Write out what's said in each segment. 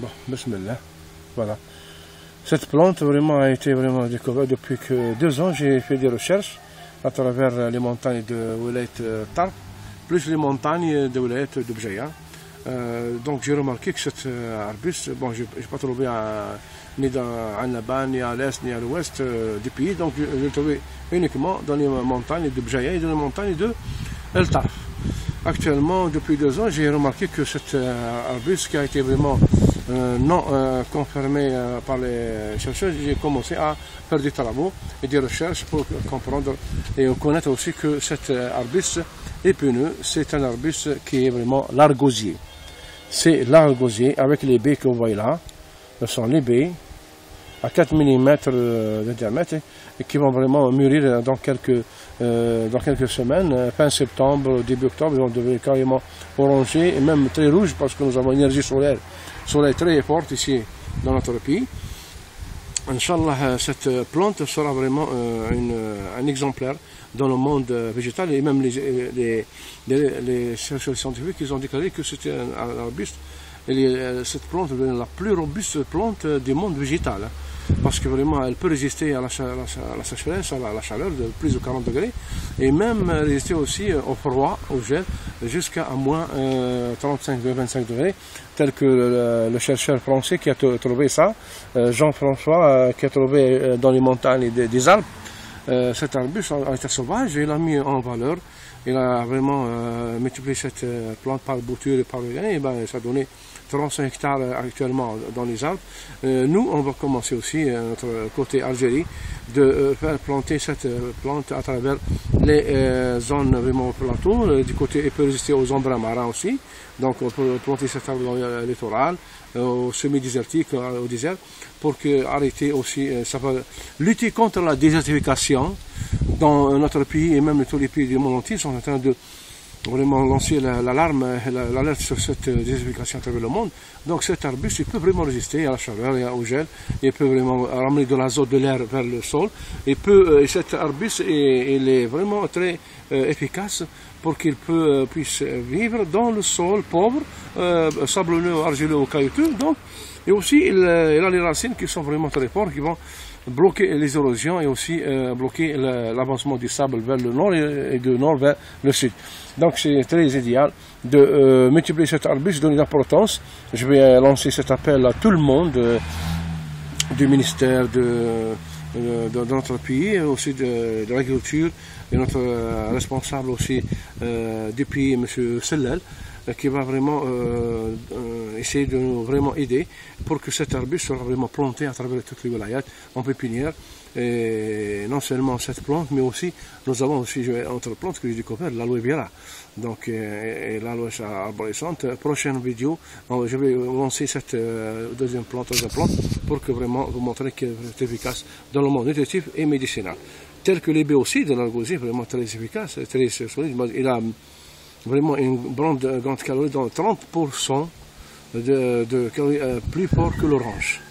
Bon, bismillah. Voilà. Cette plante vraiment a été vraiment découverte depuis que 2 ans. J'ai fait des recherches à travers les montagnes de Wilayat Tarb, plus les montagnes de Wilayat de Bjaya. Donc j'ai remarqué que cet arbuste, bon, je n'ai pas trouvé ni à Annaba, ni à l'est, ni à l'ouest du pays. Donc je l'ai trouvé uniquement dans les montagnes de Bjaya et dans les montagnes de El Tarf. Actuellement, depuis 2 ans, j'ai remarqué que cet arbuste qui a été vraiment non confirmé par les chercheurs, j'ai commencé à faire des travaux et des recherches pour comprendre et connaître aussi que cet arbuste épineux, c'est un arbuste qui est vraiment l'argosier. C'est l'argosier avec les baies que vous voyez là. Ce sont les baies à 4 mm de diamètre et qui vont vraiment mûrir dans quelques semaines. Fin septembre, début octobre, ils vont devenir carrément orangés et même très rouges parce que nous avons une énergie solaire très forte ici dans notre pays. Inch'Allah, cette plante sera vraiment un exemplaire dans le monde végétal et même les chercheurs scientifiques ils ont déclaré que c'était un arbuste. Cette plante est la plus robuste plante du monde végétal. Parce que vraiment elle peut résister à la sécheresse, à la chaleur de plus de 40 degrés et même résister aussi au froid, au gel, jusqu'à moins 35-25 degrés, tel que le chercheur français qui a trouvé ça, Jean-François, qui a trouvé dans les montagnes des Alpes, cet arbuste a été sauvage et il l'a mis en valeur. Il a vraiment multiplié cette plante par bouture et par le gain, et ben, ça a donné 35 hectares actuellement dans les Alpes. Nous, on va commencer aussi, notre côté Algérie, de faire planter cette plante à travers les zones vraiment plateau. Du côté, il peut résister aux embruns marins aussi. Donc, on peut planter cette arbre dans le littoral, au semi-désertique, au désert, pour arrêter aussi, ça va lutter contre la désertification dans notre pays et même tous les pays du monde entier sont en train de vraiment lancer l'alerte sur cette désertification à travers le monde. Donc cet arbuste il peut vraiment résister à la chaleur et au gel, il peut vraiment ramener de l'azote de l'air vers le sol, et cet arbuste il est vraiment très efficace pour qu'il puisse vivre dans le sol pauvre, sablonneux, argileux ou caillouteux. Donc, et aussi il a les racines qui sont vraiment très fortes, qui vont bloquer les érosions et aussi bloquer l'avancement du sable vers le nord et du nord vers le sud. Donc c'est très idéal de multiplier cet arbuste, donner l'importance. Je vais lancer cet appel à tout le monde du ministère de notre pays, aussi de l'agriculture, et notre responsable aussi du pays, M. Sellel, qui va vraiment essayer de nous vraiment aider pour que cet arbuste soit vraiment planté à travers toutes les wilayats en pépinière. Et non seulement cette plante, mais aussi nous avons aussi une autre plante que j'ai découvert, l'aloe vera. Donc l'aloe arborescente. Prochaine vidéo, je vais lancer cette deuxième plante pour que vraiment vous montrer qu'elle est efficace dans le monde nutritif et médicinal. Tel que les baies aussi de l'argosier, vraiment très efficace, très solide. Il a vraiment une grande calorie, dans 30% de calories plus fort que l'orange.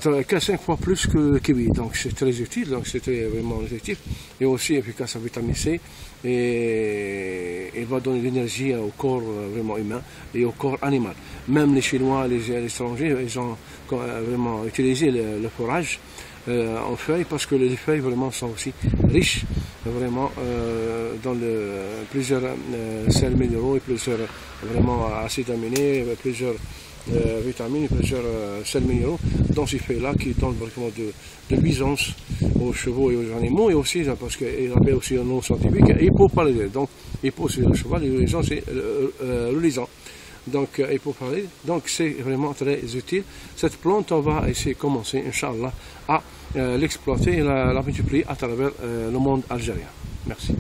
5 fois plus que le kiwi, donc c'est très utile, donc c'est vraiment effectif et aussi efficace en vitamine C et il va donner de l'énergie au corps vraiment humain et au corps animal. Même les Chinois, les étrangers, ils ont vraiment utilisé le fourrage en feuilles parce que les feuilles vraiment sont aussi riches vraiment dans plusieurs sels minéraux et plusieurs vraiment acides aminés, plusieurs vitamines, plusieurs sels minéraux dans ces feuilles-là qui donnent vraiment de nuisance aux chevaux et aux animaux, et aussi parce qu'ils appellent aussi un nom scientifique hypopaludisme. Donc hypo c'est le cheval et les gens c'est relisant. Donc hypopaludisme, donc c'est vraiment très utile. Cette plante on va essayer de commencer Inch'Allah à l'exploiter et la multiplier à travers le monde algérien. Merci.